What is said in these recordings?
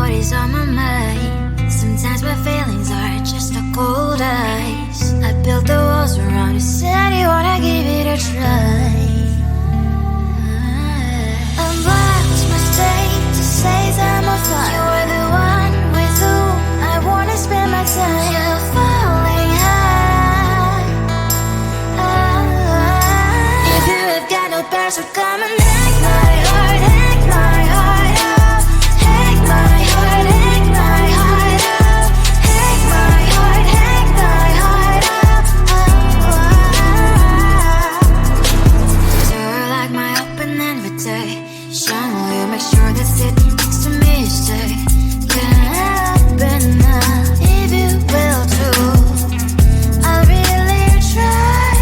what is on my mind. Sometimes my feelings are just a cold ice. I built the walls around you, said you wanna give it a try. I'm lost mistake to say I'm a fly. You were the one with whom I wanna spend my time. You're falling high. If you have got no past, so come and hack my heart, hack my heart out. Hack my heart, hack my heart out. Hack my heart, hack my heart out. You're like my open invitation. Will you make sure that sitting next to me is safe? Can happen now, if you will too. I'll really try.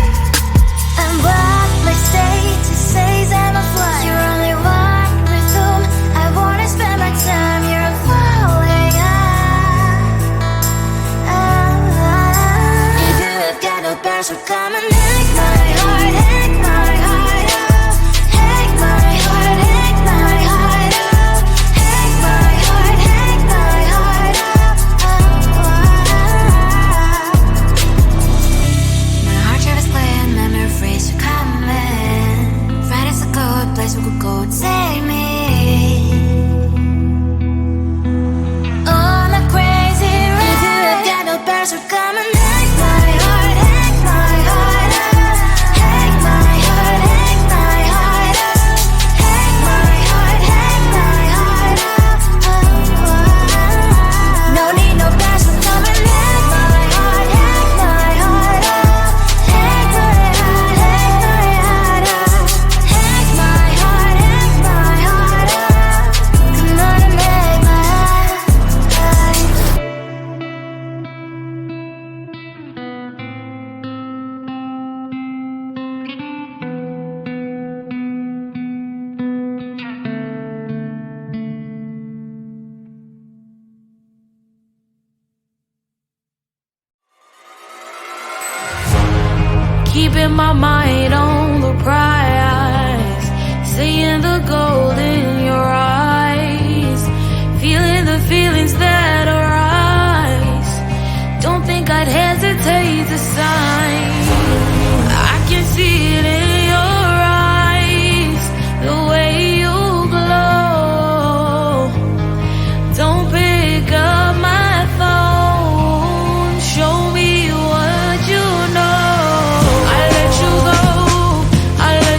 And what mistake to say I'm a fly. You're only one with whom I wanna spend my time. You're falling high. If you have got no past, so come and hack my heart, hack my heart out. Hack my heart, hack my heart out. Hack my heart, hack my heart out. My heart travels playing memories are coming. Friday's a good place we could go, take me on a crazy ride. If you have got no past, so come and hack my heart, hack my heart out. Hack my heart, hack my heart out. Hack my heart, hack my heart out. No need no past, so come and hack my heart, hack my heart out. Hack my heart, hack my heart out. Hack my heart, hack my heart out. Come on and make my heart. Keeping my mind on the prize, seeing the gold in your eyes, feeling the feelings that arise. Don't think I'd hesitate to sign. I can see it in your eyes, the way you glow. Don't pick up my phone, show me what you know. I let you go, I let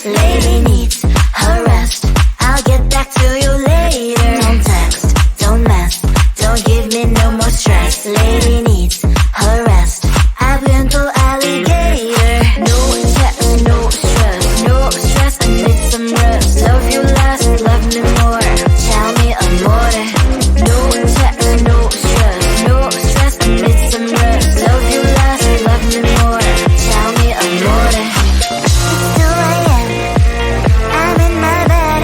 stress. Lady needs her rest. I'll get back to you later. Don't text, don't mess, don't give me no more stress. Lady needs her rest. I've been to alligator. No text, no stress, no stress. I need some rest. Love you less, love me more. Tell me amore. No text, no stress, no stress. I need some rest. Love you less, love me more. Tell me amore. It's 2 a.m. I'm in my bed.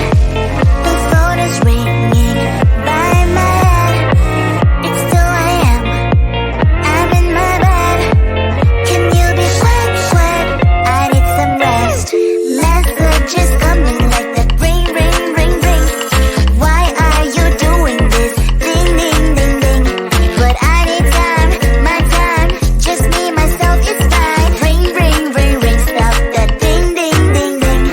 The phone is ringing by my head. It's 2 a.m. I'm in my bed. Can you be quiet? I need some rest. Messages coming like that. Ring, ring, ring, ring. Why are you doing this? Ding, ding, ding, ding. But I need time, my time. Just me, myself, it's fine. Ring, ring, ring, ring. Stop that ding, ding, ding, ding.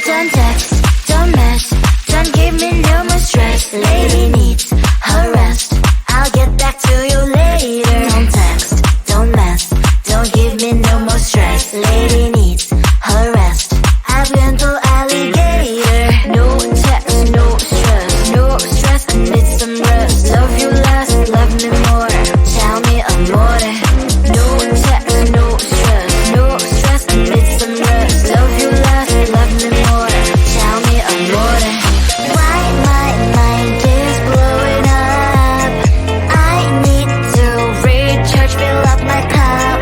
Don't text, don't mess, don't give me no more stress. Lady needs her rest. I'll get back to you later. Don't text, don't mess, don't give me no more stress. Lady needs her rest. I've been to alligator. No text, no stress, no stress. I need some rest. Love you less, love me more. Tell me amore. No text, no stress, no stress. I need some rest. Love you less, love me more. Tell me amore. Why my mind is blowing up? I need to recharge, fill up my cup.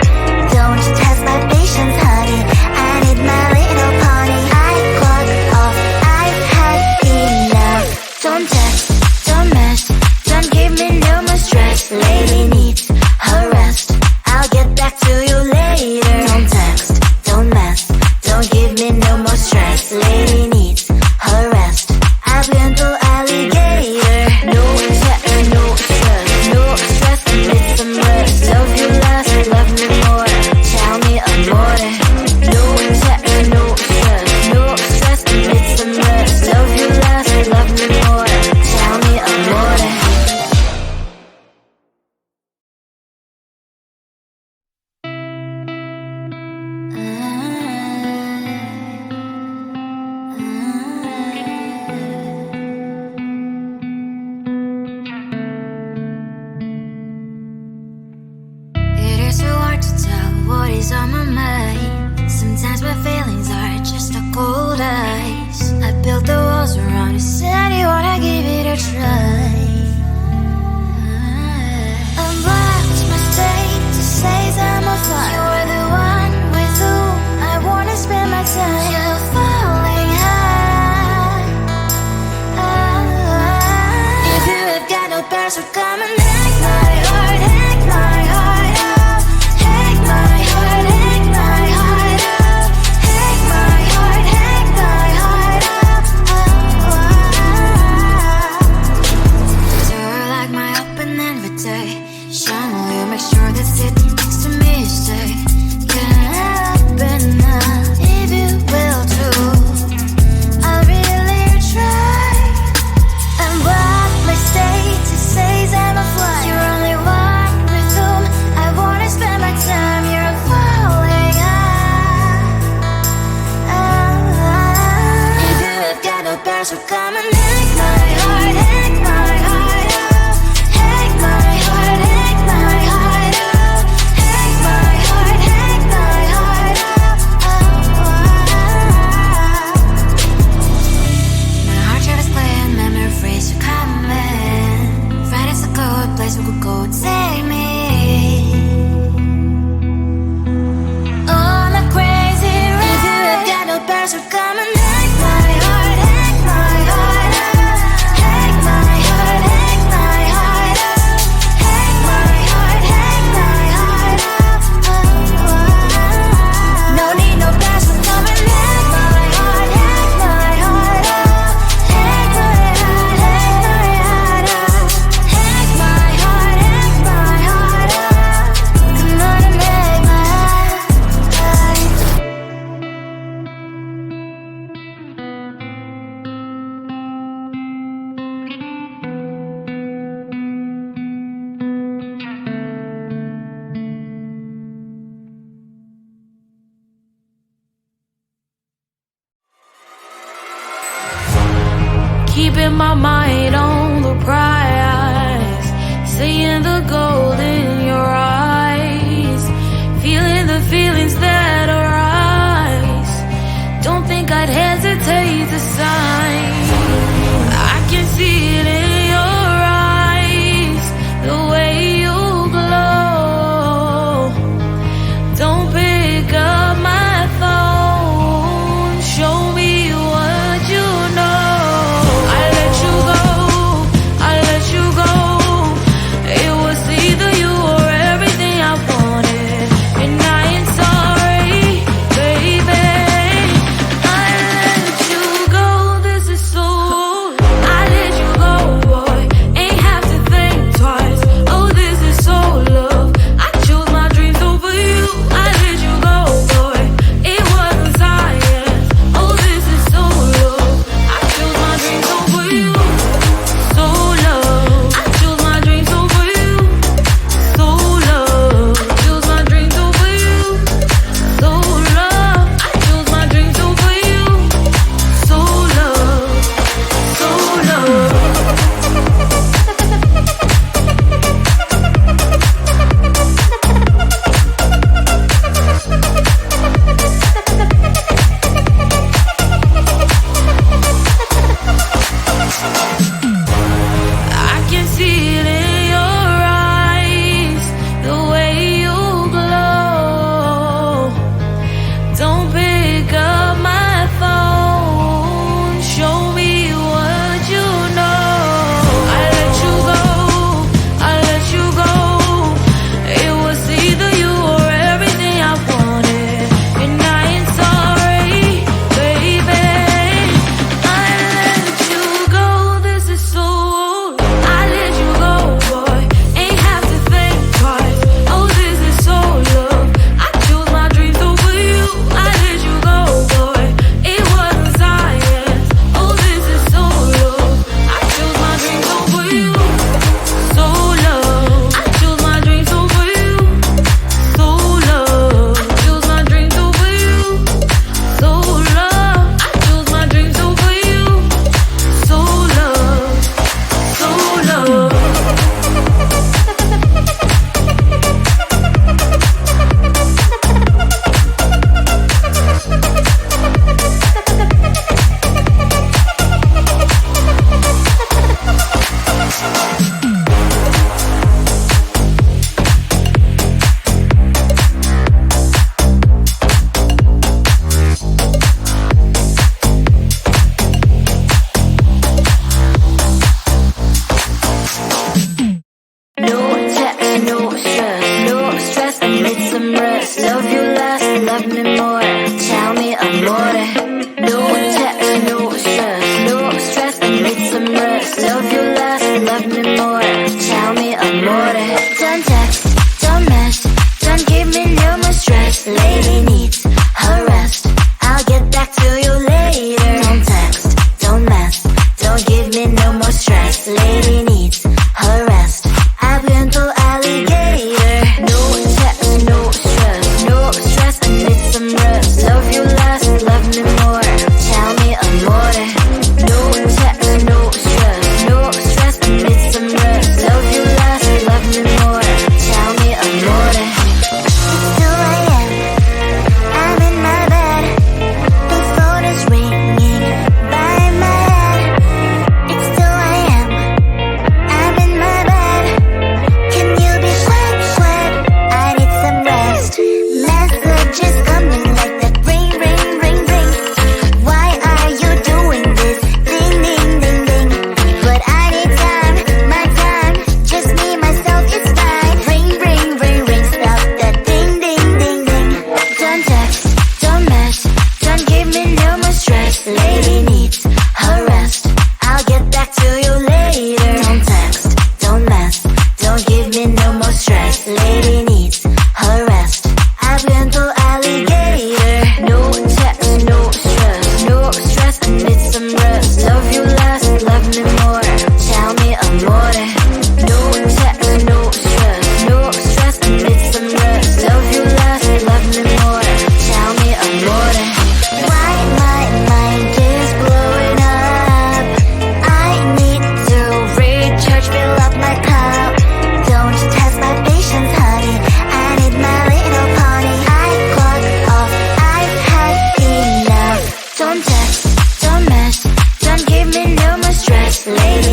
Don't test my patience, honey. I need my little pony. I clock off, I've had enough. Don't text, don't mess, don't give me no more stress. Lady needs her rest. I'll get back to you later. Don't text, don't mess, don't give me no more stress. Lady needs her rest. I've been to alligator. No text, no stress, no stress. I need some rest. Love you less, love me more. Tell me amore. No text, no stress, no stress. I need some rest. Love you less, love me more. Tell me amore. It is so hard to tell what is on my mind. Sometimes my feelings are just a cold ice. I built the walls around you, said you wanna give it a try. I watched my state to say I'm a fly. You're the one with whom I wanna spend my time. You're falling high. If you have got no parents, so come and hack my heart, hack my heart out. Hack my heart, hack my heart out. Hack my heart, hack my heart out. You're like my open invitation. Will you make sure that sitting next to me stay? Can't help it now, if you will too. I'll really try. And what my status says I'm a fly. You're only one with whom I wanna spend my time. You're falling high. If you have got no parents, so come and hack my heart, hack my heart out. Hack my heart, hack my heart out. Hack my heart, hack my heart out. My heart drive is playing, memories are coming. Right is a good place we could go, take me. On a crazy ride. If you have got no parents, so come and hack my heart, hack my heart out. Hack my heart, hack my heart out. Hack my heart, hack my heart out. No need no pass, so come and hack my heart, hack my heart out. Hack my heart, hack my heart out. Hack my heart, hack my heart out. Come on and make my heart. keeping my mind on the prize, seeing the gold in your eyes, feeling the feelings that arise. Don't think I'd hesitate to sign. I can see it in your eyes, the way you glow. Don't pick up my phone, show me what you know. I let you go, I let you go. It was either you or everything I wanted, and I ain't sorry, baby. I let you go, this is so. I let you go, boy, ain't have to think twice. Oh, this is so love. I chose my dreams over you. I let you go, boy, it wasn't science. Oh, this is so love. I chose my dreams over you. So love. I chose my dreams over you. So love. Chose my dreams over you. So love. I chose my dreams over you. So love. So love. I can see it in your eyes, the way you glow. Don't pick up my phone, show me what you know. I let you go, I let you go. It was either you or everything I wanted, and I ain't sorry, baby. I let you go, this is so. I let you go, boy, ain't have to think twice. Oh, this is so love. I chose my dreams over you. I let you go, boy, it wasn't science. Oh, this is so love. I chose my dreams over you. So love. I chose my dreams over you. So love. Chose my dreams over you. So love. I chose my dreams over you. So love. So love. No text, no stress, no stress, I need some rest. Love you less, love me more. Tell me amore. No text, no stress, no stress, I need some rest. Love you less, love me more. Tell me amore. Don't text, don't mess, don't give me no more stress. Lady needs her rest. I'll get back to you later. Don't text, don't mess, don't give me no more stress. Lady needs her rest. I've been to alligator. No text, no stress, I need some rest. Love you less, love me more. Lady